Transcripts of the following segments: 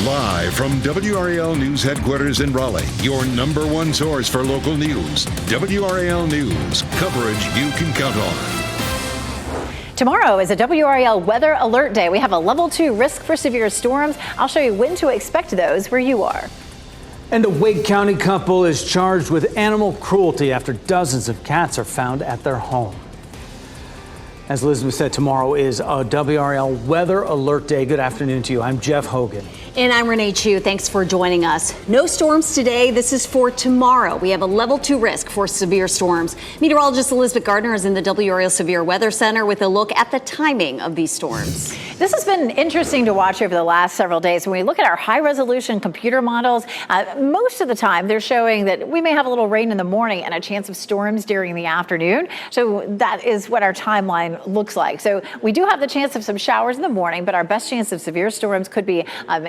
Live from WRAL News Headquarters in Raleigh, your number one source for local news. WRAL News, coverage you can count on. Tomorrow is a WRAL Weather Alert Day. We have a level 2 risk for severe storms. I'll show you when to expect those where you are. And a Wake County couple is charged with animal cruelty after dozens of cats are found at their home. As Elizabeth said, tomorrow is a WRAL Weather Alert Day. Good afternoon to you. I'm Jeff Hogan. And I'm Renee Chu. Thanks for joining us. No storms today. This is for tomorrow. We have a level 2 risk for severe storms. Meteorologist Elizabeth Gardner is in the WRAL Severe Weather Center with a look at the timing of these storms. This has been interesting to watch over the last several days. When we look at our high-resolution computer models, most of the time they're showing that we may have a little rain in the morning and a chance of storms during the afternoon. So that is what our timeline looks like. So we do have the chance of some showers in the morning, but our best chance of severe storms could be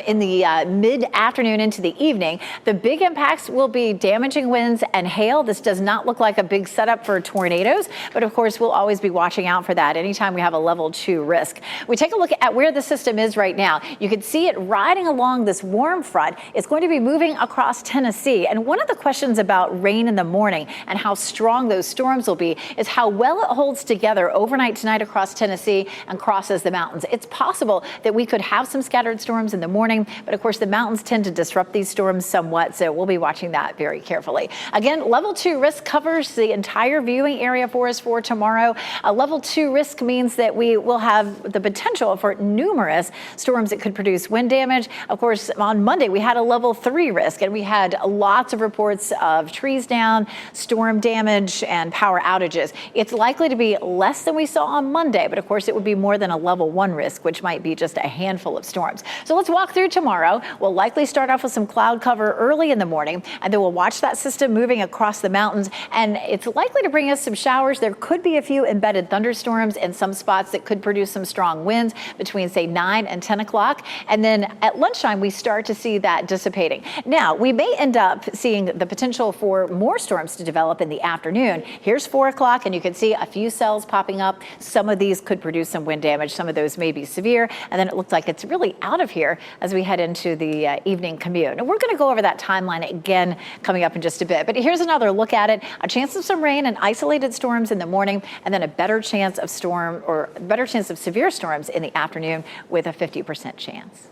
in the mid-afternoon into the evening. The big impacts will be damaging winds and hail. This does not look like a big setup for tornadoes, but of course we'll always be watching out for that anytime we have a level 2 risk. We take a look at where the system is right now. You can see it riding along this warm front. It's going to be moving across Tennessee. And one of the questions about rain in the morning and how strong those storms will be is how well it holds together overnight tonight across Tennessee and crosses the mountains. It's possible that we could have some scattered storms in the morning, but of course the mountains tend to disrupt these storms somewhat, so we'll be watching that very carefully. Again, level 2 risk covers the entire viewing area for us for tomorrow. A level 2 risk means that we will have the potential for numerous storms that could produce wind damage. Of course, on Monday we had a level 3 risk, and we had lots of reports of trees down, storm damage, and power outages. It's likely to be less than we saw on Monday, but of course it would be more than a level 1 risk, which might be just a handful of storms. So let's walk through tomorrow. We'll likely start off with some cloud cover early in the morning, and then we'll watch that system moving across the mountains, and it's likely to bring us some showers. There could be a few embedded thunderstorms in some spots that could produce some strong winds between, say, 9 and 10 o'clock. And then at lunchtime, we start to see that dissipating. Now, we may end up seeing the potential for more storms to develop in the afternoon. Here's 4 o'clock, and you can see a few cells popping up. Some of these could produce some wind damage. Some of those may be severe. And then it looks like it's really out of here as we head into the evening commute. And we're going to go over that timeline again coming up in just a bit. But here's another look at it. A chance of some rain and isolated storms in the morning, and then a better chance of severe storms in the afternoon with a 50% chance.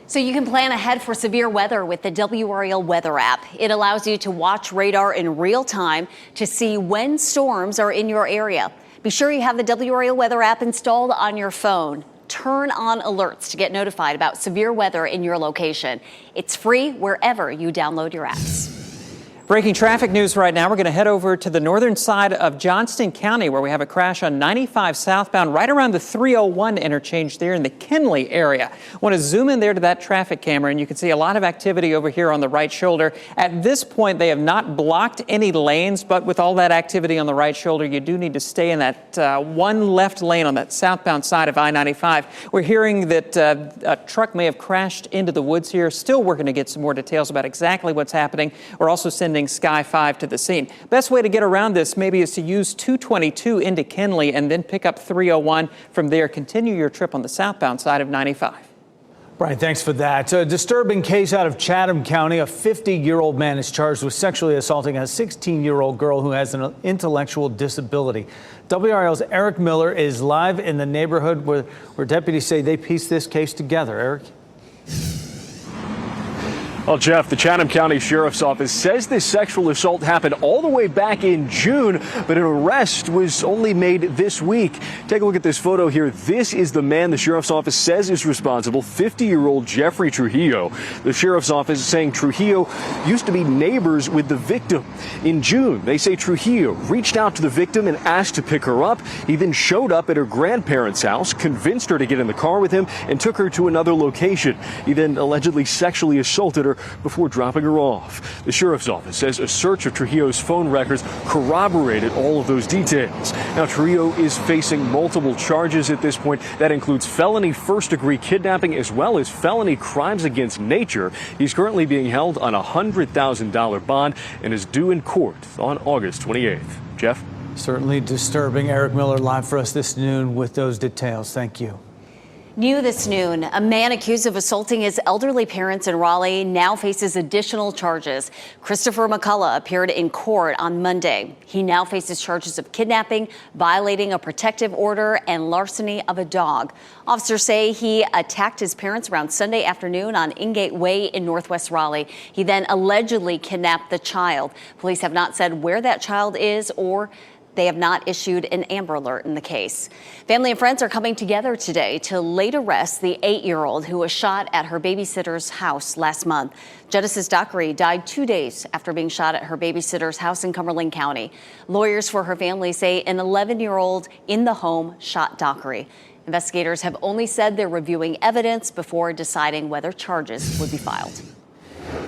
So you can plan ahead for severe weather with the WRAL Weather app. It allows you to watch radar in real time to see when storms are in your area. Be sure you have the WRAL Weather app installed on your phone. Turn on alerts to get notified about severe weather in your location. It's free wherever you download your apps. Breaking traffic news right now. We're going to head over to the northern side of Johnston County, where we have a crash on 95 southbound right around the 301 interchange there in the Kenly area. I want to zoom in there to that traffic camera, and you can see a lot of activity over here on the right shoulder. At this point, they have not blocked any lanes, but with all that activity on the right shoulder, you do need to stay in that one left lane on that southbound side of I-95. We're hearing that a truck may have crashed into the woods here. Still working to get some more details about exactly what's happening. We're also sending Sky 5 to the scene. Best way to get around this maybe is to use 222 into Kenly and then pick up 301 from there. Continue your trip on the southbound side of 95. Brian, thanks for that. A disturbing case out of Chatham County. A 50-year-old man is charged with sexually assaulting a 16-year-old girl who has an intellectual disability. WRAL's Eric Miller is live in the neighborhood where deputies say they pieced this case together. Eric? Well, Jeff, the Chatham County Sheriff's Office says this sexual assault happened all the way back in June, but an arrest was only made this week. Take a look at this photo here. This is the man the Sheriff's Office says is responsible, 50-year-old Jeffrey Trujillo. The Sheriff's Office is saying Trujillo used to be neighbors with the victim. In June, they say Trujillo reached out to the victim and asked to pick her up. He then showed up at her grandparents' house, convinced her to get in the car with him, and took her to another location. He then allegedly sexually assaulted her before dropping her off. The Sheriff's Office says a search of Trujillo's phone records corroborated all of those details. Now, Trujillo is facing multiple charges at this point. That includes felony first-degree kidnapping as well as felony crimes against nature. He's currently being held on a $100,000 bond and is due in court on August 28th. Jeff? Certainly disturbing. Eric Miller live for us this noon with those details. Thank you. New this noon, a man accused of assaulting his elderly parents in Raleigh now faces additional charges. Christopher McCullough appeared in court on Monday. He now faces charges of kidnapping, violating a protective order, and larceny of a dog. Officers say he attacked his parents around Sunday afternoon on Ingate Way in Northwest Raleigh. He then allegedly kidnapped the child. Police have not said where that child is, or they have not issued an Amber Alert in the case. Family and friends are coming together today to lay to rest the 8-year-old who was shot at her babysitter's house last month. Genesis Dockery died 2 days after being shot at her babysitter's house in Cumberland County. Lawyers for her family say an 11-year-old in the home shot Dockery. Investigators have only said they're reviewing evidence before deciding whether charges would be filed.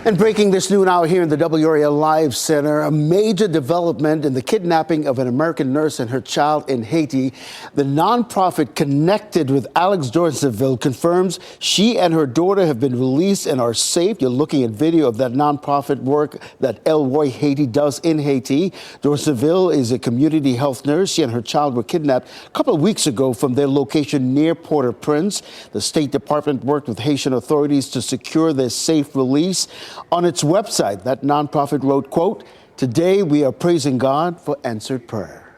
And breaking this noon hour here in the WRAL Live Center, a major development in the kidnapping of an American nurse and her child in Haiti. The nonprofit connected with Alex Dorsainville confirms she and her daughter have been released and are safe. You're looking at video of that nonprofit work that El Roy Haiti does in Haiti. Dorsainville is a community health nurse. She and her child were kidnapped a couple of weeks ago from their location near Port-au-Prince. The State Department worked with Haitian authorities to secure their safe release. On its website, that nonprofit wrote, quote, "Today we are praising God for answered prayer."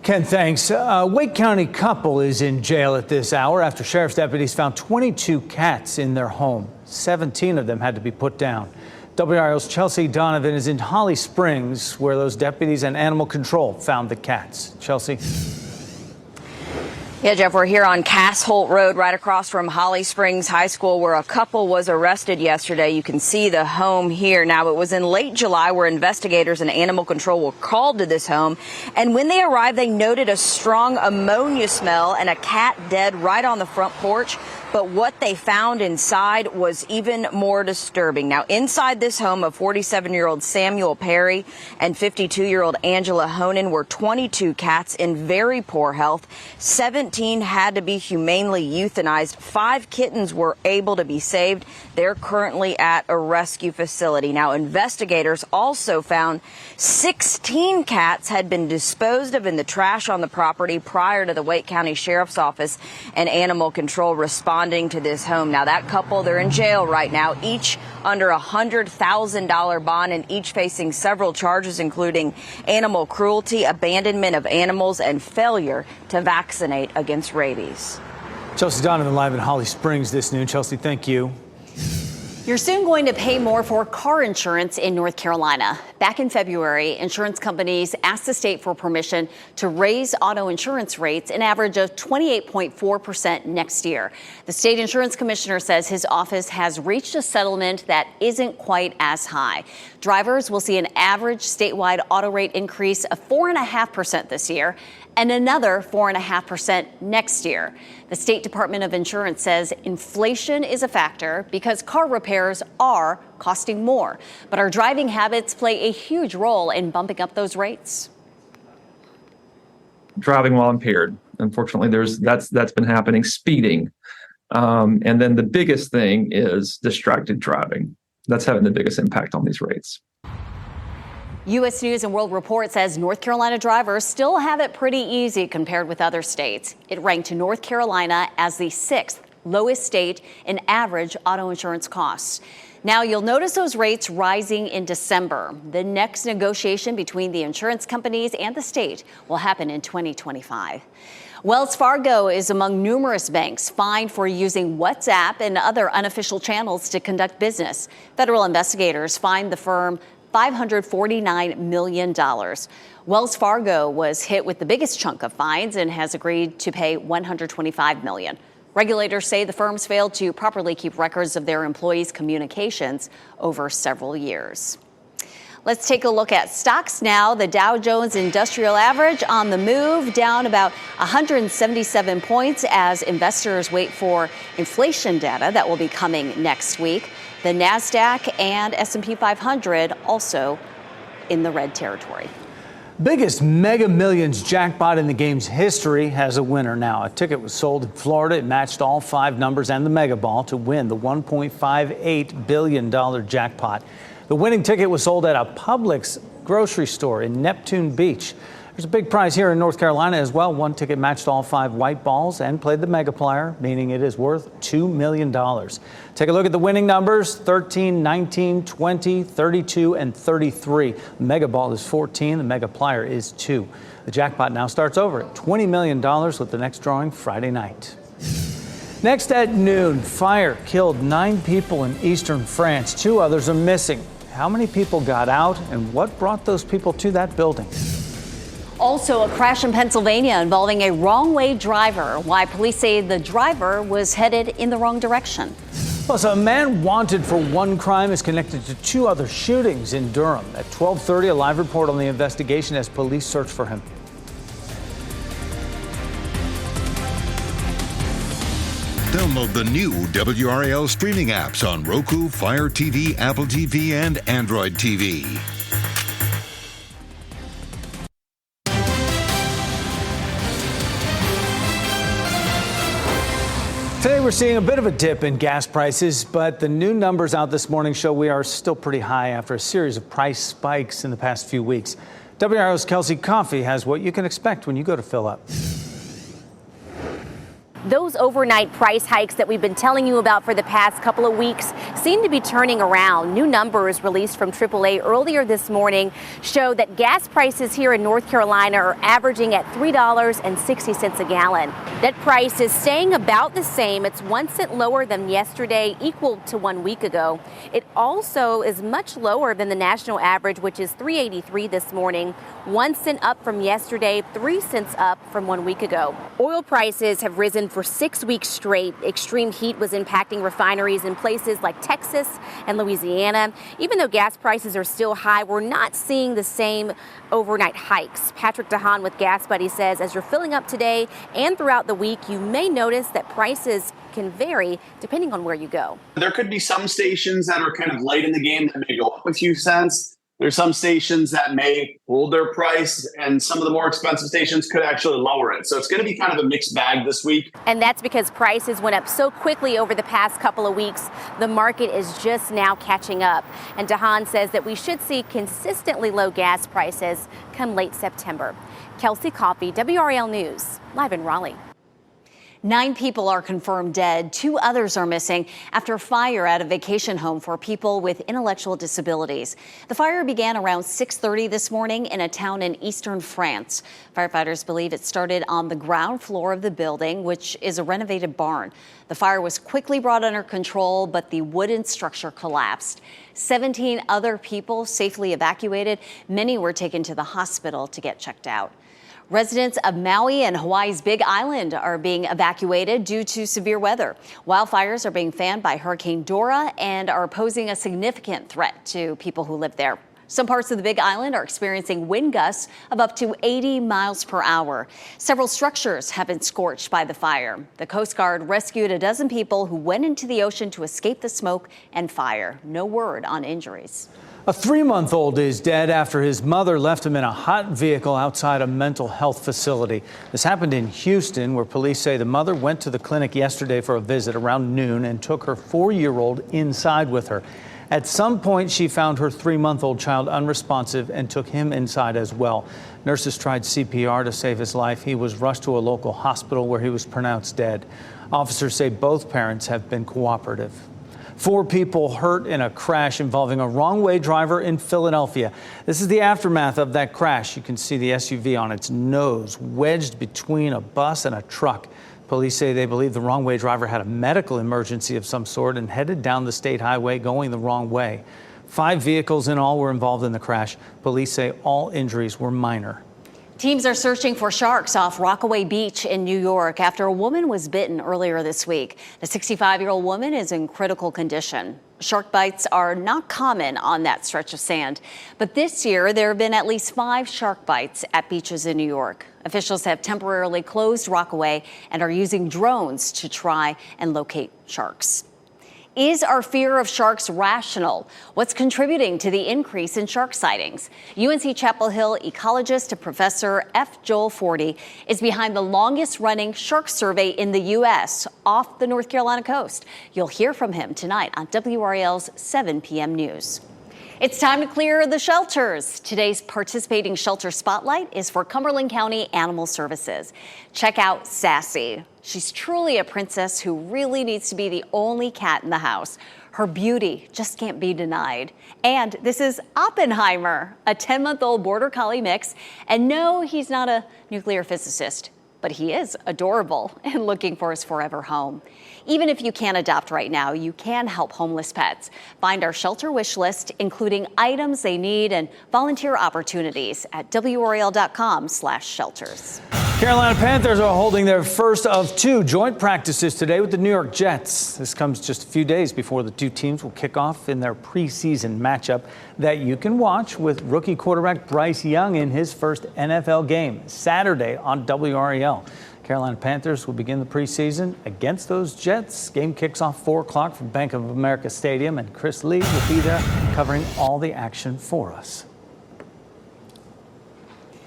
Ken, thanks. A Wake County couple is in jail at this hour after sheriff's deputies found 22 cats in their home. 17 of them had to be put down. WRAL's Chelsea Donovan is in Holly Springs, where those deputies and animal control found the cats. Chelsea. Yeah, Jeff, we're here on Cass Holt Road, right across from Holly Springs High School, where a couple was arrested yesterday. You can see the home here. Now, it was in late July where investigators and animal control were called to this home. And when they arrived, they noted a strong ammonia smell and a cat dead right on the front porch. But what they found inside was even more disturbing. Now, inside this home of 47-year-old Samuel Perry and 52-year-old Angela Honan were 22 cats in very poor health. 17 had to be humanely euthanized. 5 kittens were able to be saved. They're currently at a rescue facility. Now, investigators also found 16 cats had been disposed of in the trash on the property prior to the Wake County Sheriff's Office and Animal Control responding to this home. Now, that couple, they're in jail right now, each under a $100,000 bond and each facing several charges, including animal cruelty, abandonment of animals, and failure to vaccinate against rabies. Chelsea Donovan live in Holly Springs this noon. Chelsea, thank you. You're soon going to pay more for car insurance in North Carolina. Back in February, insurance companies asked the state for permission to raise auto insurance rates an average of 28.4% next year. The state insurance commissioner says his office has reached a settlement that isn't quite as high. Drivers will see an average statewide auto rate increase of 4.5% this year and another 4.5% next year. The State Department of Insurance says inflation is a factor because car repairs are costing more. But our driving habits play a huge role in bumping up those rates. Driving while impaired. Unfortunately, that's been happening. Speeding. And then the biggest thing is distracted driving. That's having the biggest impact on these rates. U.S. News and World Report says North Carolina drivers still have it pretty easy compared with other states. It ranked North Carolina as the 6th lowest state in average auto insurance costs. Now, you'll notice those rates rising in December. The next negotiation between the insurance companies and the state will happen in 2025. Wells Fargo is among numerous banks fined for using WhatsApp and other unofficial channels to conduct business. Federal investigators fined the firm $549 million. Wells Fargo was hit with the biggest chunk of fines and has agreed to pay $125 million. Regulators say the firms failed to properly keep records of their employees' communications over several years. Let's take a look at stocks now. The Dow Jones Industrial Average on the move, down about 177 points as investors wait for inflation data that will be coming next week. The NASDAQ and S&P 500 also in the red territory. Biggest Mega Millions jackpot in the game's history has a winner now. A ticket was sold in Florida. It matched all 5 numbers and the Mega Ball to win the $1.58 billion jackpot. The winning ticket was sold at a Publix grocery store in Neptune Beach. There's a big prize here in North Carolina as well. One ticket matched all 5 white balls and played the megaplier, meaning it is worth $2 million. Take a look at the winning numbers: 13, 19, 20, 32, and 33. The mega ball is 14. The megaplier is 2. The jackpot now starts over at $20 million with the next drawing Friday night. Next at noon, fire killed 9 people in eastern France. 2 others are missing. How many people got out and what brought those people to that building? Also, a crash in Pennsylvania involving a wrong-way driver. Why police say the driver was headed in the wrong direction. Plus, a man wanted for one crime is connected to 2 other shootings in Durham. At 12:30, a live report on the investigation as police search for him. Download the new WRAL streaming apps on Roku, Fire TV, Apple TV, and Android TV. Today we're seeing a bit of a dip in gas prices, but the new numbers out this morning show we are still pretty high after a series of price spikes in the past few weeks. WRAL's Kelsey Coffey has what you can expect when you go to fill up. Those overnight price hikes that we've been telling you about for the past couple of weeks seem to be turning around. New numbers released from AAA earlier this morning show that gas prices here in North Carolina are averaging at $3.60 a gallon. That price is staying about the same. It's 1 cent lower than yesterday, equal to 1 week ago. It also is much lower than the national average, which is $3.83 this morning. 1 cent up from yesterday, 3 cents up from 1 week ago. Oil prices have risen for 6 weeks straight. Extreme heat was impacting refineries in places like Texas and Louisiana. Even though gas prices are still high, we're not seeing the same overnight hikes. Patrick DeHaan with Gas Buddy says as you're filling up today and throughout the week, you may notice that prices can vary depending on where you go. There could be some stations that are kind of late in the game that may go up a few cents. There's some stations that may hold their price, and some of the more expensive stations could actually lower it. So it's going to be kind of a mixed bag this week. And that's because prices went up so quickly over the past couple of weeks. The market is just now catching up. And DeHaan says that we should see consistently low gas prices come late September. Kelsey Coffey, WRAL News, live in Raleigh. 9 people are confirmed dead. 2 others are missing after a fire at a vacation home for people with intellectual disabilities. The fire began around 6:30 this morning in a town in eastern France. Firefighters believe it started on the ground floor of the building, which is a renovated barn. The fire was quickly brought under control, but the wooden structure collapsed. 17 other people safely evacuated. Many were taken to the hospital to get checked out. Residents of Maui and Hawaii's Big Island are being evacuated due to severe weather. Wildfires are being fanned by Hurricane Dora and are posing a significant threat to people who live there. Some parts of the Big Island are experiencing wind gusts of up to 80 miles per hour. Several structures have been scorched by the fire. The Coast Guard rescued a dozen people who went into the ocean to escape the smoke and fire. No word on injuries. A 3-month-old is dead after his mother left him in a hot vehicle outside a mental health facility. This happened in Houston, where police say the mother went to the clinic yesterday for a visit around noon and took her 4-year-old inside with her. At some point, she found her 3-month-old child unresponsive and took him inside as well. Nurses tried CPR to save his life. He was rushed to a local hospital where he was pronounced dead. Officers say both parents have been cooperative. 4 people hurt in a crash involving a wrong-way driver in Philadelphia. This is the aftermath of that crash. You can see the SUV on its nose, wedged between a bus and a truck. Police say they believe the wrong-way driver had a medical emergency of some sort and headed down the state highway going the wrong way. 5 vehicles in all were involved in the crash. Police say all injuries were minor. Teams are searching for sharks off Rockaway Beach in New York after a woman was bitten earlier this week. The 65-year-old woman is in critical condition. Shark bites are not common on that stretch of sand, but this year there have been at least 5 shark bites at beaches in New York. Officials have temporarily closed Rockaway and are using drones to try and locate sharks. Is our fear of sharks rational? What's contributing to the increase in shark sightings? UNC Chapel Hill ecologist Professor F. Joel Forty is behind the longest-running shark survey in the U.S. off the North Carolina coast. You'll hear from him tonight on WRAL's 7 p.m. news. It's time to clear the shelters. Today's participating shelter spotlight is for Cumberland County Animal Services. Check out Sassy. She's truly a princess who really needs to be the only cat in the house. Her beauty just can't be denied. And this is Oppenheimer, a 10-month-old border collie mix. And no, he's not a nuclear physicist, but he is adorable and looking for his forever home. Even if you can't adopt right now, you can help homeless pets. Find our shelter wish list, including items they need and volunteer opportunities at WRAL.com/shelters. Carolina Panthers are holding their first of two joint practices today with the New York Jets. This comes just a few days before the two teams will kick off in their preseason matchup that you can watch with rookie quarterback Bryce Young in his first NFL game Saturday on WRAL. Carolina Panthers will begin the preseason against those Jets. Game kicks off 4 o'clock from Bank of America Stadium, and Chris Lee will be there covering all the action for us.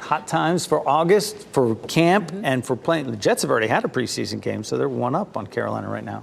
Hot times for August, for camp, and for playing. The Jets have already had a preseason game, so they're one up on Carolina right now.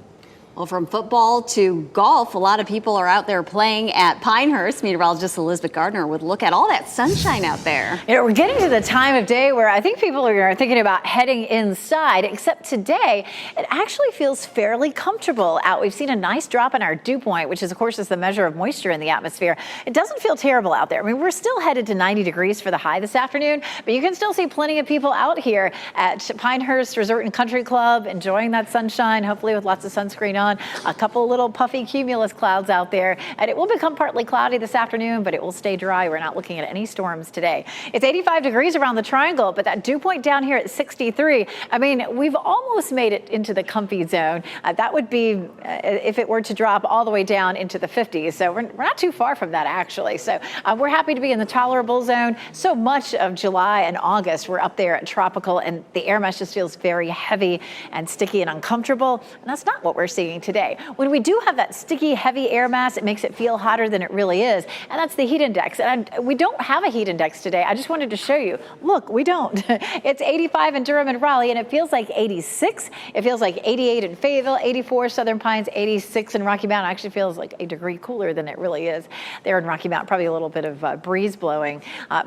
Well, from football to golf, a lot of people are out there playing at Pinehurst. Meteorologist Elizabeth Gardner would look at all that sunshine out there. You know, we're getting to the time of day where I think people are thinking about heading inside, except today it actually feels fairly comfortable out. We've seen a nice drop in our dew point, which is, of course, is the measure of moisture in the atmosphere. It doesn't feel terrible out there. I mean, we're still headed to 90 degrees for the high this afternoon, but you can still see plenty of people out here at Pinehurst Resort and Country Club enjoying that sunshine, hopefully with lots of sunscreen on. A couple of little puffy cumulus clouds out there, and it will become partly cloudy this afternoon, but it will stay dry. We're not looking at any storms today. It's 85 degrees around the triangle, but that dew point down here at 63. I mean, we've almost made it into the comfy zone. That would be if it were to drop all the way down into the 50s. So we're not too far from that, actually. So we're happy to be in the tolerable zone. So much of July and August, we're up there at tropical, and the air mass just feels very heavy and sticky and uncomfortable. And that's not what we're seeing today. When we do have that sticky, heavy air mass, it makes it feel hotter than it really is. And that's the heat index. And we don't have a heat index today. I just wanted to show you. Look, we don't. It's 85 in Durham and Raleigh, and it feels like 86. It feels like 88 in Fayetteville, 84 Southern Pines, 86 in Rocky Mountain. It actually feels like a degree cooler than it really is there in Rocky Mountain. Probably a little bit of breeze blowing.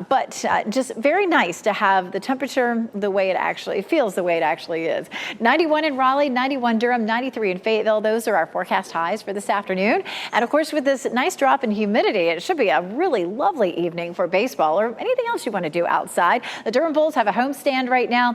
But just very nice to have the temperature the way it actually feels, the way it actually is. 91 in Raleigh, 91 Durham, 93 in Fayetteville. Those are our forecast highs for this afternoon. And of course, with this nice drop in humidity, it should be a really lovely evening for baseball or anything else you want to do outside. The Durham Bulls have a homestand right now.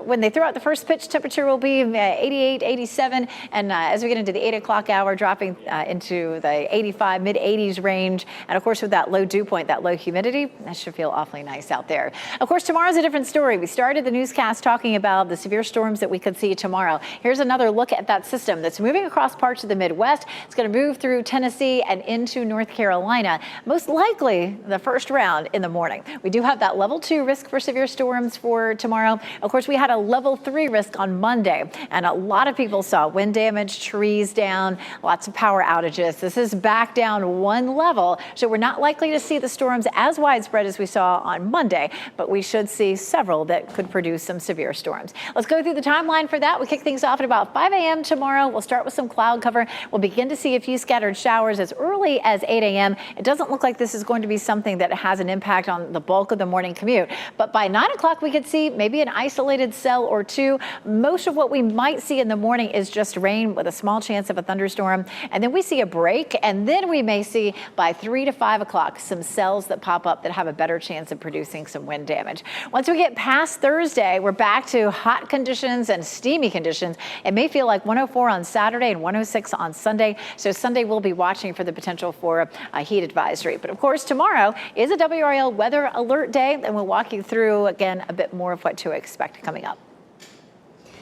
When they throw out the first pitch, temperature will be 88, 87. And as we get into the 8 o'clock hour, dropping into the 85, mid-80s range. And of course, with that low dew point, that low humidity, that should feel awfully nice out there. Of course, tomorrow's a different story. We started the newscast talking about the severe storms that we could see tomorrow. Here's another look at that system that's moving across parts of the Midwest. It's going to move through Tennessee and into North Carolina, most likely the first round in the morning. We do have that level 2 risk for severe storms for tomorrow. Of course, we had a level 3 risk on Monday, and a lot of people saw wind damage, trees down, lots of power outages. This is back down 1 level, so we're not likely to see the storms as widespread as we saw on Monday, but we should see several that could produce some severe storms. Let's go through the timeline for that. We kick things off at about 5 a.m. tomorrow. We'll start with some cloud cover. We'll begin to see a few scattered showers as early as 8 a.m. It doesn't look like this is going to be something that has an impact on the bulk of the morning commute. But by 9 o'clock, we could see maybe an isolated cell or two. Most of what we might see in the morning is just rain with a small chance of a thunderstorm. And then we see a break. And then we may see by 3 to 5 o'clock some cells that pop up that have a better chance of producing some wind damage. Once we get past Thursday, we're back to hot conditions and steamy conditions. It may feel like 104 on Saturday and 106 on Sunday. So Sunday we'll be watching for the potential for a heat advisory. But of course, tomorrow is a WRAL weather alert day, and we'll walk you through again a bit more of what to expect coming up.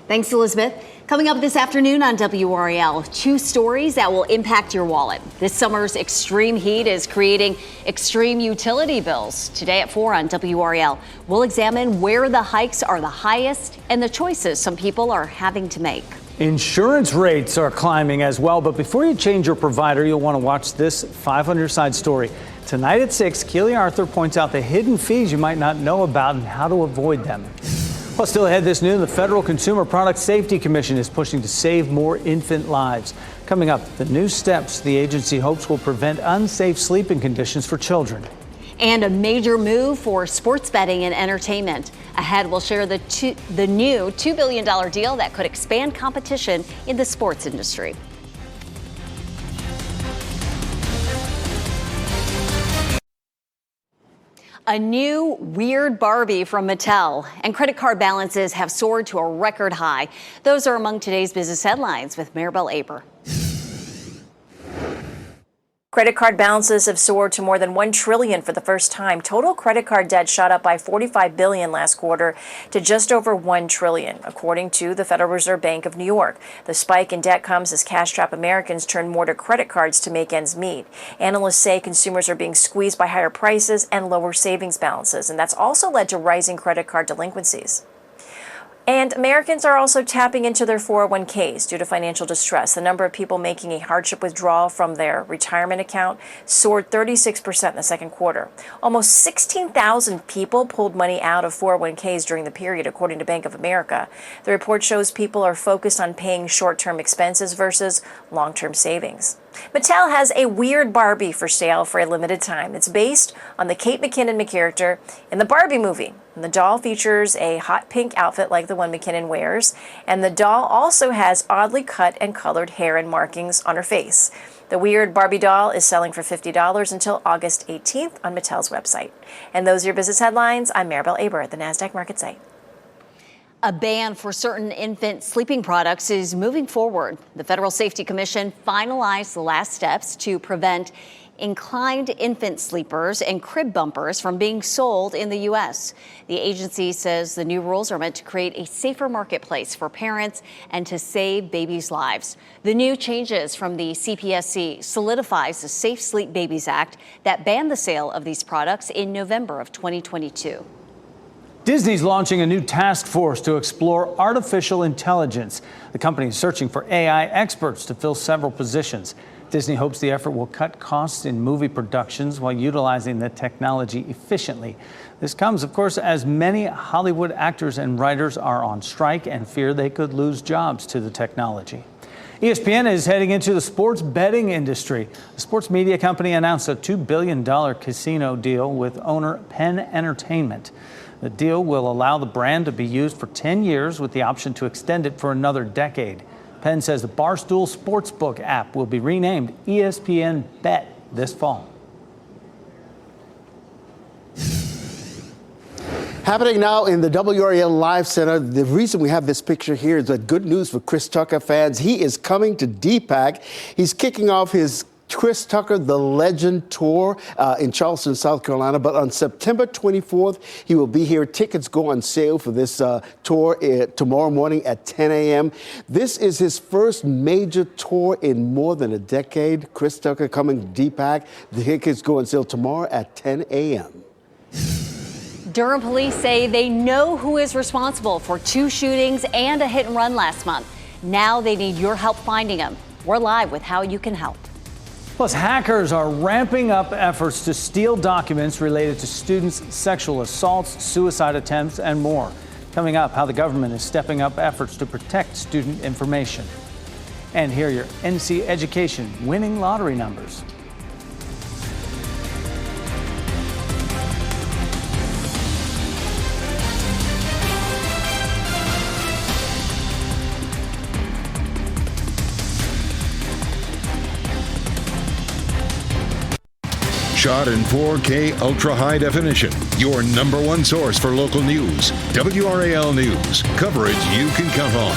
Thanks, Elizabeth. Coming up this afternoon on WRAL, 2 stories that will impact your wallet. This summer's extreme heat is creating extreme utility bills. Today at 4 on WRAL, we'll examine where the hikes are the highest and the choices some people are having to make. Insurance rates are climbing as well, but before you change your provider, you'll want to watch this 500-side story. Tonight at 6, Keely Arthur points out the hidden fees you might not know about and how to avoid them. Well, still ahead this noon, the Federal Consumer Product Safety Commission is pushing to save more infant lives. Coming up, the new steps the agency hopes will prevent unsafe sleeping conditions for children. And a major move for sports betting and entertainment. Ahead, we'll share the new $2 billion deal that could expand competition in the sports industry. A new weird Barbie from Mattel, and credit card balances have soared to a record high. Those are among today's business headlines with Maribel Aber. Credit card balances have soared to more than $1 trillion for the first time. Total credit card debt shot up by $45 billion last quarter to just over $1 trillion, according to the Federal Reserve Bank of New York. The spike in debt comes as cash-strapped Americans turn more to credit cards to make ends meet. Analysts say consumers are being squeezed by higher prices and lower savings balances, and that's also led to rising credit card delinquencies. And Americans are also tapping into their 401ks due to financial distress. The number of people making a hardship withdrawal from their retirement account soared 36% in the second quarter. Almost 16,000 people pulled money out of 401ks during the period, according to Bank of America. The report shows people are focused on paying short-term expenses versus long-term savings. Mattel has a weird Barbie for sale for a limited time. It's based on the Kate McKinnon character in the Barbie movie. And the doll features a hot pink outfit like the one McKinnon wears, and the doll also has oddly cut and colored hair and markings on her face. The weird Barbie doll is selling for $50 until August 18th on Mattel's website. And those are your business headlines. I'm Maribel Aber at the NASDAQ Market Site. A ban for certain infant sleeping products is moving forward. The Federal Safety Commission finalized the last steps to prevent inclined infant sleepers and crib bumpers from being sold in the U.S. The agency says the new rules are meant to create a safer marketplace for parents and to save babies' lives. The new changes from the CPSC solidifies the Safe Sleep Babies Act that banned the sale of these products in November of 2022. Disney's launching a new task force to explore artificial intelligence. The company is searching for AI experts to fill several positions. Disney hopes the effort will cut costs in movie productions while utilizing the technology efficiently. This comes, of course, as many Hollywood actors and writers are on strike and fear they could lose jobs to the technology. ESPN is heading into the sports betting industry. The sports media company announced a $2 billion casino deal with owner Penn Entertainment. The deal will allow the brand to be used for 10 years with the option to extend it for another decade. Penn says the Barstool Sportsbook app will be renamed ESPN Bet this fall. Happening now in the WRAL Live Center. The reason we have this picture here is that good news for Chris Tucker fans. He is coming to DPAC. He's kicking off his Chris Tucker, the Legend Tour in Charleston, South Carolina. But on September 24th, he will be here. Tickets go on sale for this tour tomorrow morning at 10 a.m. This is his first major tour in more than a decade. Chris Tucker coming to DPAC. The tickets go on sale tomorrow at 10 a.m. Durham police say they know who is responsible for 2 shootings and a hit and run last month. Now they need your help finding them. We're live with how you can help. Plus, hackers are ramping up efforts to steal documents related to students' sexual assaults, suicide attempts, and more. Coming up, how the government is stepping up efforts to protect student information. And here are your NC Education winning lottery numbers. Shot in 4K ultra high definition. Your number one source for local news. WRAL News. Coverage you can count on.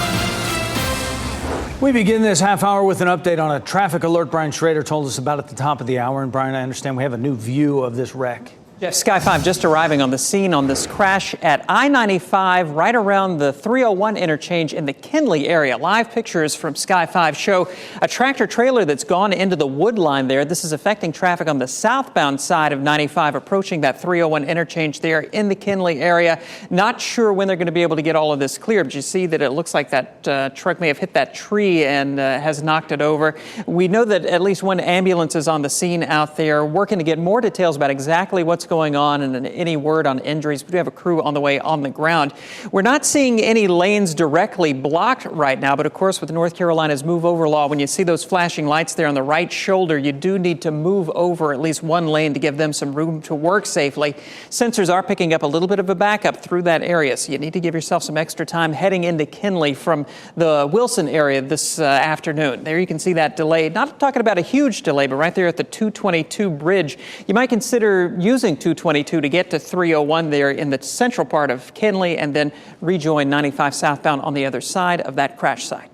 We begin this half hour with an update on a traffic alert Brian Schrader told us about at the top of the hour. And Brian, I understand we have a new view of this wreck. Jeff, Sky 5 just arriving on the scene on this crash at I-95 right around the 301 interchange in the Kinley area. Live pictures from Sky 5 show a tractor trailer that's gone into the wood line there. This is affecting traffic on the southbound side of 95 approaching that 301 interchange there in the Kinley area. Not sure when they're going to be able to get all of this clear, but you see that it looks like that truck may have hit that tree and has knocked it over. We know that at least one ambulance is on the scene out there working to get more details about exactly what's going on and any word on injuries. We do have a crew on the way on the ground. We're not seeing any lanes directly blocked right now, but of course with North Carolina's move over law, when you see those flashing lights there on the right shoulder, you do need to move over at least one lane to give them some room to work safely. Sensors are picking up a little bit of a backup through that area, so you need to give yourself some extra time heading into Kinley from the Wilson area this afternoon. There you can see that delay. Not talking about a huge delay, but right there at the 222 bridge. You might consider using 222 to get to 301 there in the central part of Kinley and then rejoin 95 southbound on the other side of that crash site.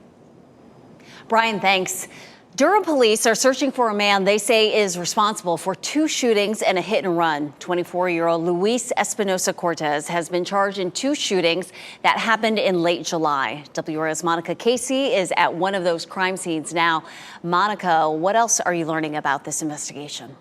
Brian, thanks. Durham police are searching for a man they say is responsible for 2 shootings and a hit and run. 24-year-old Luis Espinosa Cortez has been charged in 2 shootings that happened in late July. WRAL's Monica Casey is at one of those crime scenes now. Monica, what else are you learning about this investigation?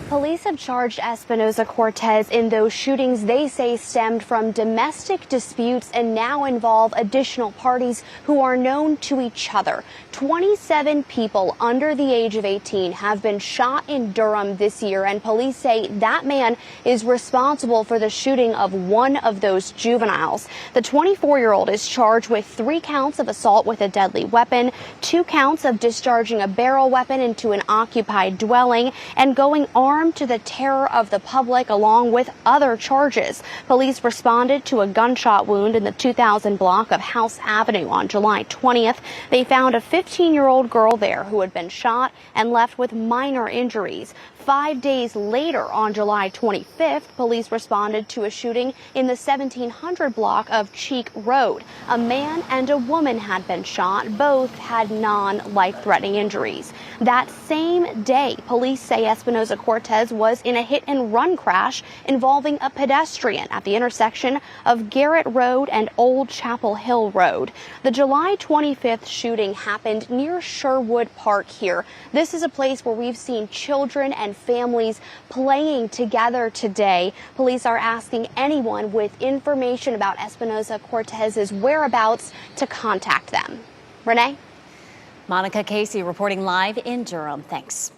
Police have charged Espinosa Cortez in those shootings they say stemmed from domestic disputes and now involve additional parties who are known to each other. 27 people under the age of 18 have been shot in Durham this year, and police say that man is responsible for the shooting of one of those juveniles. The 24-year-old is charged with 3 counts of assault with a deadly weapon, 2 counts of discharging a barrel weapon into an occupied dwelling, and going armed to the terror of the public, along with other charges. Police responded to a gunshot wound in the 2000 block of House Avenue on July 20th. They found a 15-year-old girl there who had been shot and left with minor injuries. 5 days later, on July 25th, police responded to a shooting in the 1700 block of Cheek Road. A man and a woman had been shot. Both had non-life-threatening injuries. That same day, police say Espinosa Cortez was in a hit-and-run crash involving a pedestrian at the intersection of Garrett Road and Old Chapel Hill Road. The July 25th shooting happened near Sherwood Park here. This is a place where we've seen children and families playing together today. Police are asking anyone with information about Espinosa Cortez's whereabouts to contact them. Renee? Monica Casey reporting live in Durham. Thanks.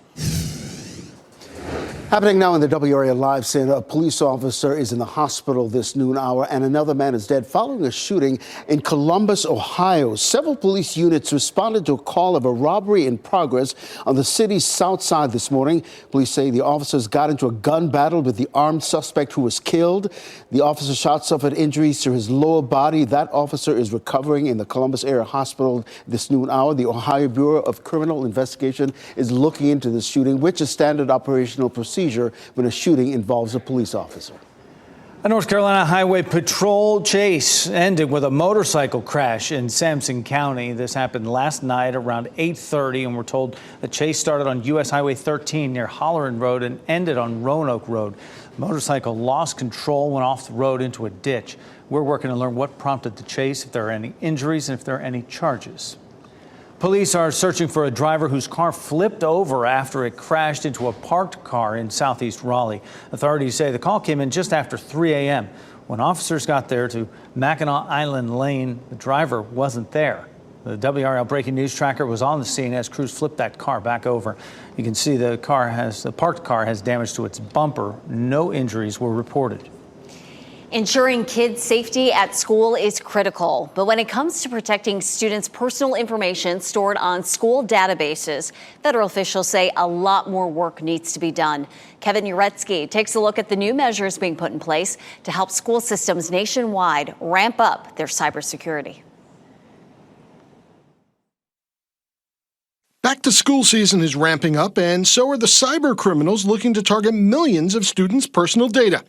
Happening now in the WRAL Live Center, a police officer is in the hospital this noon hour, and another man is dead following a shooting in Columbus, Ohio. Several police units responded to a call of a robbery in progress on the city's south side this morning. Police say the officers got into a gun battle with the armed suspect who was killed. The officer shot suffered injuries to his lower body. That officer is recovering in the Columbus area hospital this noon hour. The Ohio Bureau of Criminal Investigation is looking into this shooting, which is standard operational procedure when a shooting involves a police officer. A North Carolina Highway Patrol chase ended with a motorcycle crash in Sampson County. This happened last night around 8:30, and we're told the chase started on U.S. Highway 13 near Holleran Road and ended on Roanoke Road. The motorcycle lost control, went off the road into a ditch. We're working to learn what prompted the chase, if there are any injuries, and if there are any charges. Police are searching for a driver whose car flipped over after it crashed into a parked car in southeast Raleigh. Authorities say the call came in just after 3 a.m. When officers got there to Mackinac Island Lane, the driver wasn't there. The WRAL breaking news tracker was on the scene as crews flipped that car back over. You can see the parked car has damage to its bumper. No injuries were reported. Ensuring kids' safety at school is critical, but when it comes to protecting students' personal information stored on school databases, federal officials say a lot more work needs to be done. Kevin Uretsky takes a look at the new measures being put in place to help school systems nationwide ramp up their cybersecurity. Back to school season is ramping up, and so are the cyber criminals looking to target millions of students' personal data.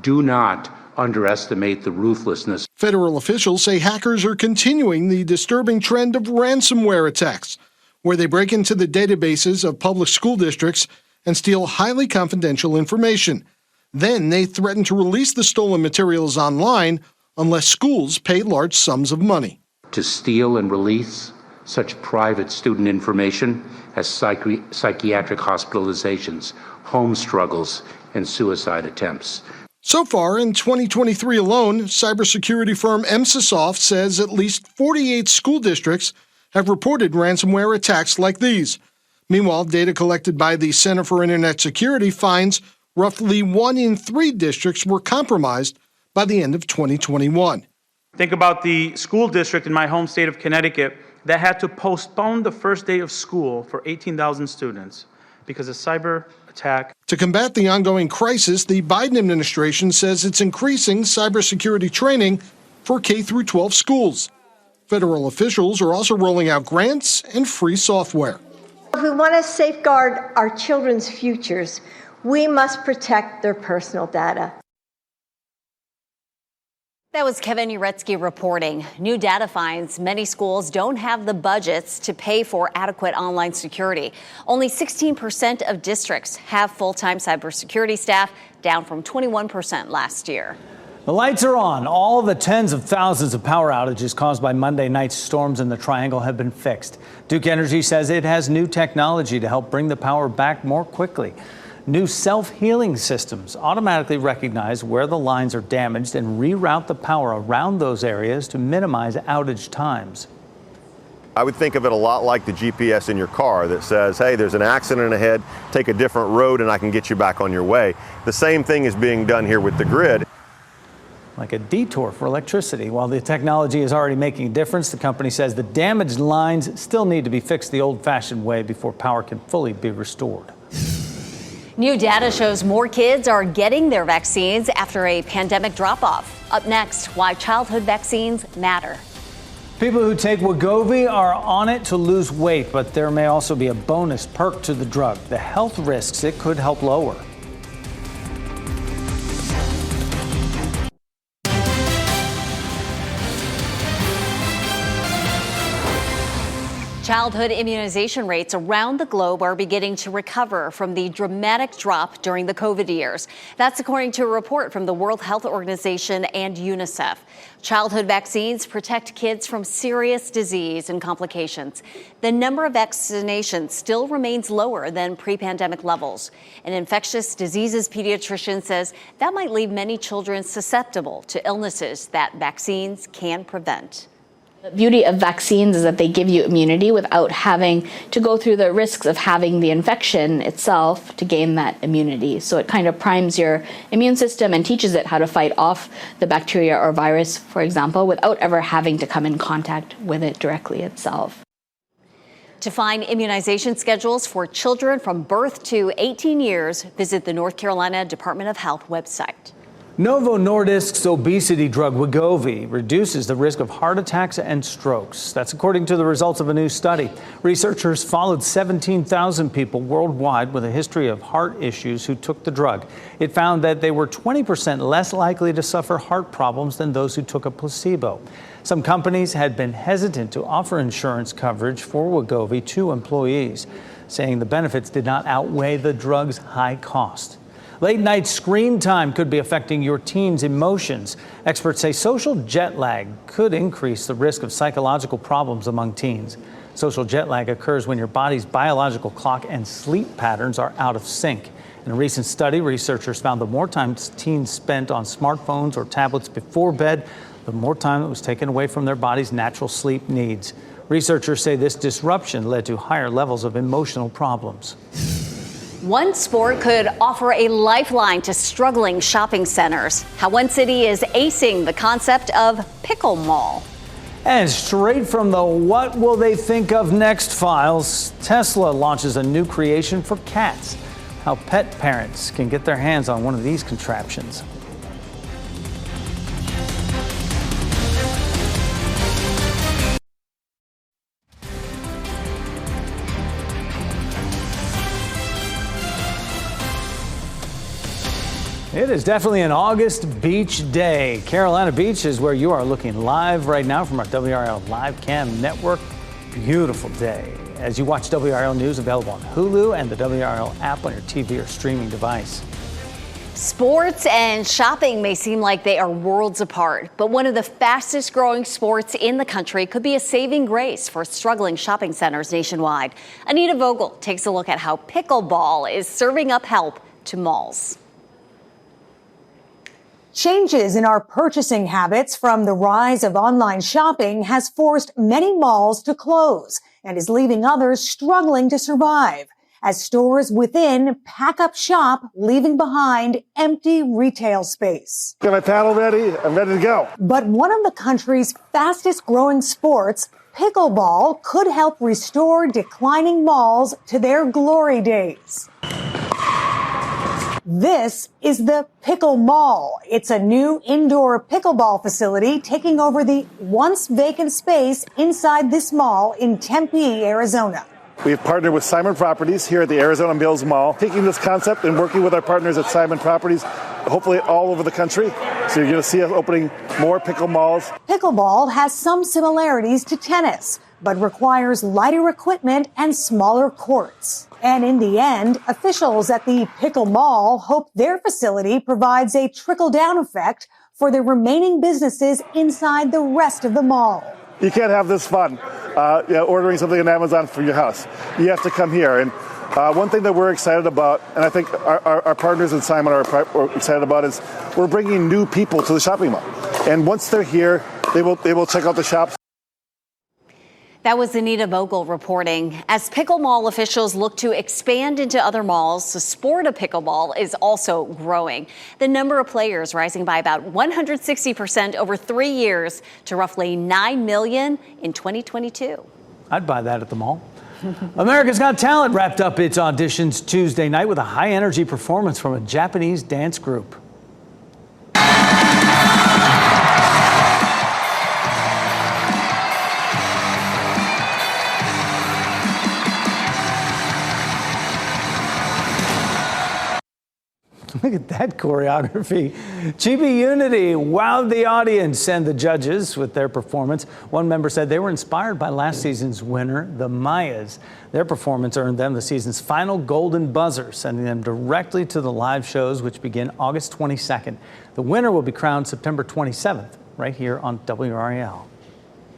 Do not underestimate the ruthlessness. Federal officials say hackers are continuing the disturbing trend of ransomware attacks, where they break into the databases of public school districts and steal highly confidential information. Then they threaten to release the stolen materials online unless schools pay large sums of money. To steal and release such private student information as psychiatric hospitalizations, home struggles, and suicide attempts. So far, in 2023 alone, cybersecurity firm Emsisoft says at least 48 school districts have reported ransomware attacks like these. Meanwhile, data collected by the Center for Internet Security finds roughly 1 in 3 districts were compromised by the end of 2021. Think about the school district in my home state of Connecticut that had to postpone the first day of school for 18,000 students because of cyber attack. To combat the ongoing crisis, the Biden administration says it's increasing cybersecurity training for K-12 schools. Federal officials are also rolling out grants and free software. If we want to safeguard our children's futures, we must protect their personal data. That was Kevin Uretsky reporting. New data finds many schools don't have the budgets to pay for adequate online security. Only 16% of districts have full-time cybersecurity staff, down from 21% last year. The lights are on. All the tens of thousands of power outages caused by Monday night's storms in the Triangle have been fixed. Duke Energy says it has new technology to help bring the power back more quickly. New self-healing systems automatically recognize where the lines are damaged and reroute the power around those areas to minimize outage times. I would think of it a lot like the GPS in your car that says, hey, there's an accident ahead, take a different road and I can get you back on your way. The same thing is being done here with the grid. Like a detour for electricity. While the technology is already making a difference, the company says the damaged lines still need to be fixed the old-fashioned way before power can fully be restored. New data shows more kids are getting their vaccines after a pandemic drop-off. Up next, why childhood vaccines matter. People who take Wegovy are on it to lose weight, but there may also be a bonus perk to the drug, the health risks it could help lower. Childhood immunization rates around the globe are beginning to recover from the dramatic drop during the COVID years. That's according to a report from the World Health Organization and UNICEF. Childhood vaccines protect kids from serious disease and complications. The number of vaccinations still remains lower than pre-pandemic levels. An infectious diseases pediatrician says that might leave many children susceptible to illnesses that vaccines can prevent. The beauty of vaccines is that they give you immunity without having to go through the risks of having the infection itself to gain that immunity. So it kind of primes your immune system and teaches it how to fight off the bacteria or virus, for example, without ever having to come in contact with it directly itself. To find immunization schedules for children from birth to 18 years, visit the North Carolina Department of Health website. Novo Nordisk's obesity drug Wegovy reduces the risk of heart attacks and strokes. That's according to the results of a new study. Researchers followed 17,000 people worldwide with a history of heart issues who took the drug. It found that they were 20% less likely to suffer heart problems than those who took a placebo. Some companies had been hesitant to offer insurance coverage for Wegovy to employees, saying the benefits did not outweigh the drug's high cost. Late night screen time could be affecting your teen's emotions. Experts say social jet lag could increase the risk of psychological problems among teens. Social jet lag occurs when your body's biological clock and sleep patterns are out of sync. In a recent study, researchers found the more time teens spent on smartphones or tablets before bed, the more time that was taken away from their body's natural sleep needs. Researchers say this disruption led to higher levels of emotional problems. One sport could offer a lifeline to struggling shopping centers. How one city is acing the concept of pickle mall. And straight from the What Will They Think of Next files, Tesla launches a new creation for cats. How pet parents can get their hands on one of these contraptions. It is definitely an August beach day. Carolina Beach is where you are looking live right now from our WRAL Live Cam network. Beautiful day. As you watch WRAL News, available on Hulu and the WRAL app on your TV or streaming device. Sports and shopping may seem like they are worlds apart, but one of the fastest growing sports in the country could be a saving grace for struggling shopping centers nationwide. Anita Vogel takes a look at how pickleball is serving up help to malls. Changes in our purchasing habits from the rise of online shopping has forced many malls to close. and is leaving others struggling to survive as stores within pack up shop, leaving behind empty retail space. Got my paddle ready. I'm ready to go. But one of the country's fastest growing sports, pickleball, could help restore declining malls to their glory days. This is the Pickle Mall. It's a new indoor pickleball facility taking over the once vacant space inside this mall in Tempe, Arizona. We've partnered with Simon Properties here at the Arizona Mills Mall, taking this concept and working with our partners at Simon Properties, hopefully all over the country. So you're going to see us opening more pickle malls. Pickleball has some similarities to tennis, but requires lighter equipment and smaller courts. And in the end, officials at the Pickle Mall hope their facility provides a trickle-down effect for the remaining businesses inside the rest of the mall. You can't have this fun, ordering something on Amazon for your house. You have to come here. And one thing that we're excited about, and I think our partners in Simon are excited about, is we're bringing new people to the shopping mall. And once they're here, they will check out the shops. That was Anita Vogel reporting. As Pickle Mall officials look to expand into other malls, the sport of pickleball is also growing. The number of players rising by about 160% over 3 years to roughly 9 million in 2022. I'd buy that at the mall. America's Got Talent wrapped up its auditions Tuesday night with a high-energy performance from a Japanese dance group. Look at that choreography. Chibi Unity wowed the audience and the judges with their performance. One member said they were inspired by last season's winner, the Mayas. Their performance earned them the season's final golden buzzer, sending them directly to the live shows, which begin August 22nd. The winner will be crowned September 27th, right here on WRAL.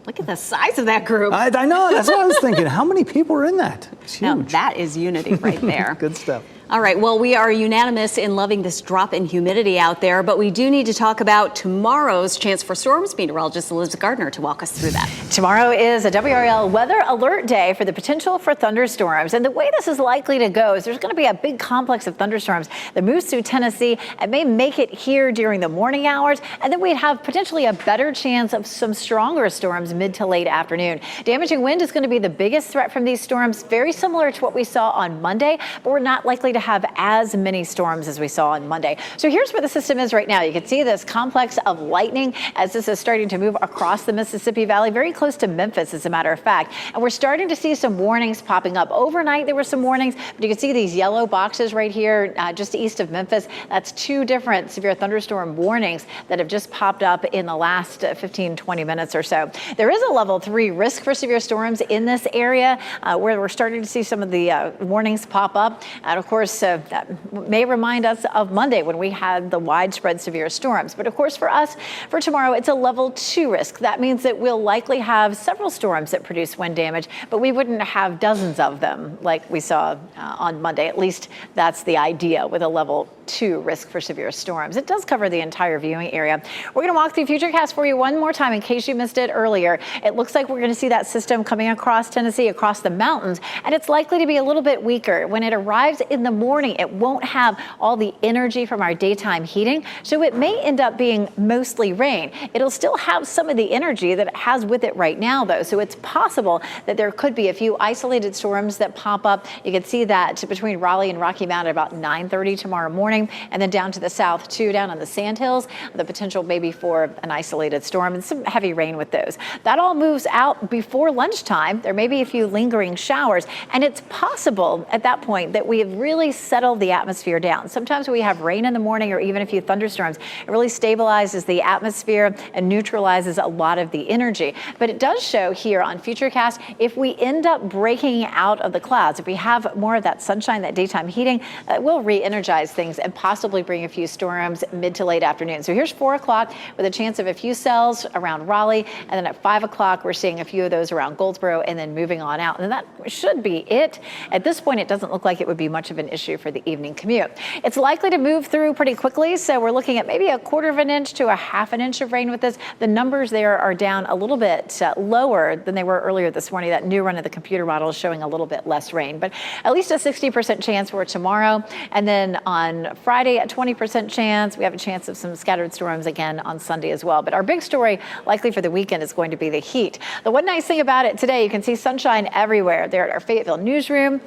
Look at the size of that group. I know, that's what I was thinking. How many people are in that? It's huge. Now, that is unity right there. Good stuff. All right, well, we are unanimous in loving this drop in humidity out there, but we do need to talk about tomorrow's chance for storms. Meteorologist Elizabeth Gardner to walk us through that. Tomorrow is a WRAL weather alert day for the potential for thunderstorms. And the way this is likely to go is there's going to be a big complex of thunderstorms that moves through Tennessee and may make it here during the morning hours. And then we'd have potentially a better chance of some stronger storms mid to late afternoon. Damaging wind is going to be the biggest threat from these storms, very similar to what we saw on Monday, but we're not likely to have as many storms as we saw on Monday. So here's where the system is right now. You can see this complex of lightning as this is starting to move across the Mississippi Valley, very close to Memphis, as a matter of fact. And we're starting to see some warnings popping up. Overnight, there were some warnings, but you can see these yellow boxes right here just east of Memphis. That's 2 different severe thunderstorm warnings that have just popped up in the last 15, 20 minutes or so. There is a level 3 risk for severe storms in this area where we're starting to see some of the warnings pop up. And of course, that may remind us of Monday when we had the widespread severe storms. But of course, for us, for tomorrow, it's a level 2 risk. That means that we'll likely have several storms that produce wind damage, but we wouldn't have dozens of them like we saw on Monday. At least that's the idea with a level 2 risk for severe storms. It does cover the entire viewing area. We're going to walk through Futurecast for you one more time in case you missed it earlier. It looks like we're going to see that system coming across Tennessee, across the mountains, and it's likely to be a little bit weaker. When it arrives in the morning, it won't have all the energy from our daytime heating, so it may end up being mostly rain. It'll still have some of the energy that it has with it right now, though, so it's possible that there could be a few isolated storms that pop up. You can see that between Raleigh and Rocky Mount at about 9:30 tomorrow morning, and then down to the south, too, down on the Sandhills, the potential maybe for an isolated storm and some heavy rain with those. That all moves out before lunchtime. There may be a few lingering showers, and it's possible at that point that we have really settled the atmosphere down. Sometimes we have rain in the morning or even a few thunderstorms. It really stabilizes the atmosphere and neutralizes a lot of the energy. But it does show here on Futurecast, if we end up breaking out of the clouds, if we have more of that sunshine, that daytime heating, it will re-energize things and possibly bring a few storms mid to late afternoon. So here's 4 o'clock with a chance of a few cells around Raleigh. And then at 5 o'clock, we're seeing a few of those around Goldsboro and then moving on out. And that should be it. At this point, it doesn't look like it would be much of an issue for the evening commute. It's likely to move through pretty quickly. So we're looking at maybe a 1/4 inch to a 1/2 inch of rain with this. The numbers there are down a little bit lower than they were earlier this morning. That new run of the computer model is showing a little bit less rain, but at least a 60% chance for tomorrow. And then on Friday, a 20% chance. We have a chance of some scattered storms again on Sunday as well. But our big story likely for the weekend is going to be the heat. The one nice thing about it today, you can see sunshine everywhere. There at our Fayetteville newsroom,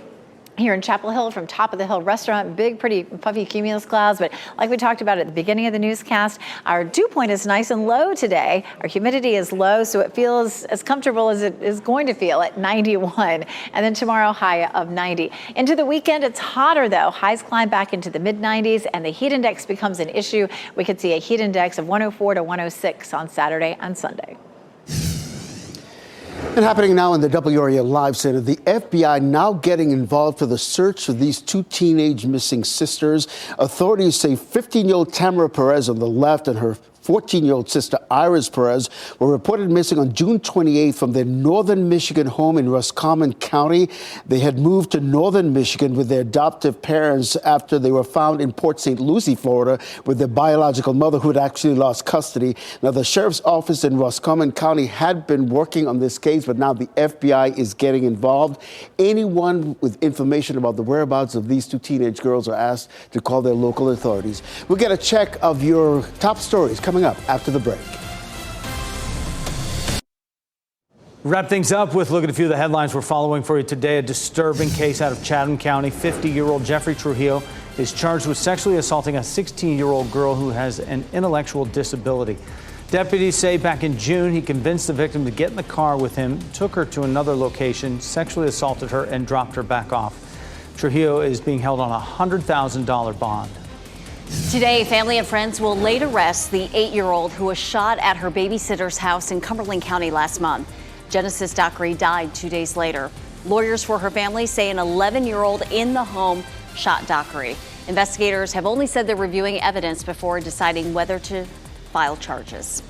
here in Chapel Hill from Top of the Hill restaurant, big, pretty puffy cumulus clouds. But like we talked about at the beginning of the newscast, our dew point is nice and low today. Our humidity is low, so it feels as comfortable as it is going to feel at 91. And then tomorrow, high of 90. Into the weekend, it's hotter though. Highs climb back into the mid-90s and the heat index becomes an issue. We could see a heat index of 104 to 106 on Saturday and Sunday. And happening now in the WRAL Live Center, the FBI now getting involved for the search for these 2 teenage missing sisters. Authorities say 15-year-old Tamara Perez on the left and her 14-year-old sister Iris Perez were reported missing on June 28th from their northern Michigan home in Roscommon County. They had moved to northern Michigan with their adoptive parents after they were found in Port St. Lucie, Florida, with their biological mother who had actually lost custody. Now, the sheriff's office in Roscommon County had been working on this case, but now the FBI is getting involved. Anyone with information about the whereabouts of these 2 teenage girls are asked to call their local authorities. We'll get a check of your top stories coming up after the break. Wrap things up with a look at a few of the headlines we're following for you today. A disturbing case out of Chatham County. 50-year-old Jeffrey Trujillo is charged with sexually assaulting a 16-year-old girl who has an intellectual disability. Deputies say back in June, he convinced the victim to get in the car with him, took her to another location, sexually assaulted her, and dropped her back off. Trujillo is being held on a $100,000 bond. Today, family and friends will lay to rest the 8-year-old who was shot at her babysitter's house in Cumberland County last month. Genesis Dockery died 2 days later. Lawyers for her family say an 11-year-old in the home shot Dockery. Investigators have only said they're reviewing evidence before deciding whether to file charges.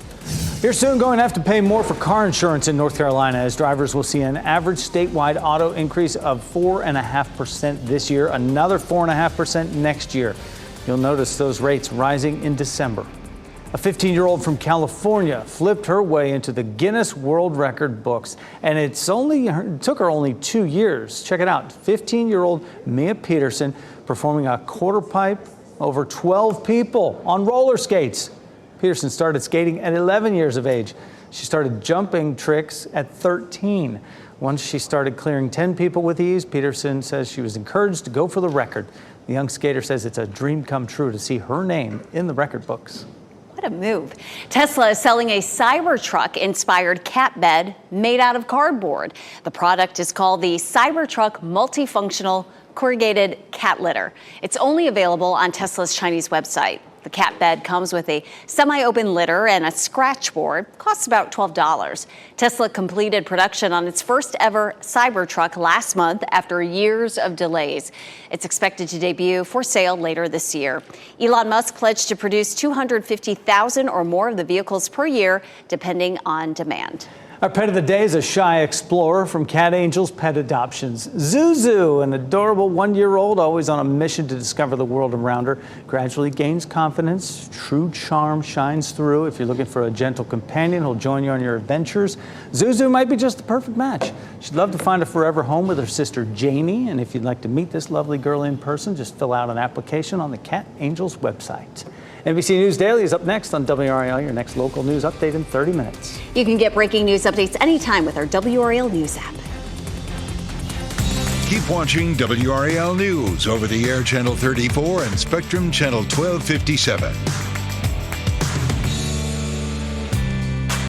You're soon going to have to pay more for car insurance in North Carolina as drivers will see an average statewide auto increase of 4.5% this year, another 4.5% next year. You'll notice those rates rising in December. A 15-year-old from California flipped her way into the Guinness World Record books, and it took her only 2 years. Check it out. 15-year-old Mia Peterson performing a quarter pipe over 12 people on roller skates. Peterson started skating at 11 years of age. She started jumping tricks at 13. Once she started clearing 10 people with ease, Peterson says she was encouraged to go for the record. The young skater says it's a dream come true to see her name in the record books. What a move. Tesla is selling a Cybertruck-inspired cat bed made out of cardboard. The product is called the Cybertruck Multifunctional Corrugated Cat Litter. It's only available on Tesla's Chinese website. The cat bed comes with a semi-open litter and a scratch board. Costs about $12. Tesla completed production on its first ever Cybertruck last month after years of delays. It's expected to debut for sale later this year. Elon Musk pledged to produce 250,000 or more of the vehicles per year, depending on demand. Our pet of the day is a shy explorer from Cat Angels Pet Adoptions. Zuzu, an adorable 1-year-old, always on a mission to discover the world around her, gradually gains confidence. True charm shines through. If you're looking for a gentle companion who'll join you on your adventures, Zuzu might be just the perfect match. She'd love to find a forever home with her sister Jamie, and if you'd like to meet this lovely girl in person, just fill out an application on the Cat Angels website. NBC News Daily is up next on WRAL, your next local news update in 30 minutes. You can get breaking news updates anytime with our WRAL News app. Keep watching WRAL News over the air Channel 34 and Spectrum Channel 1257.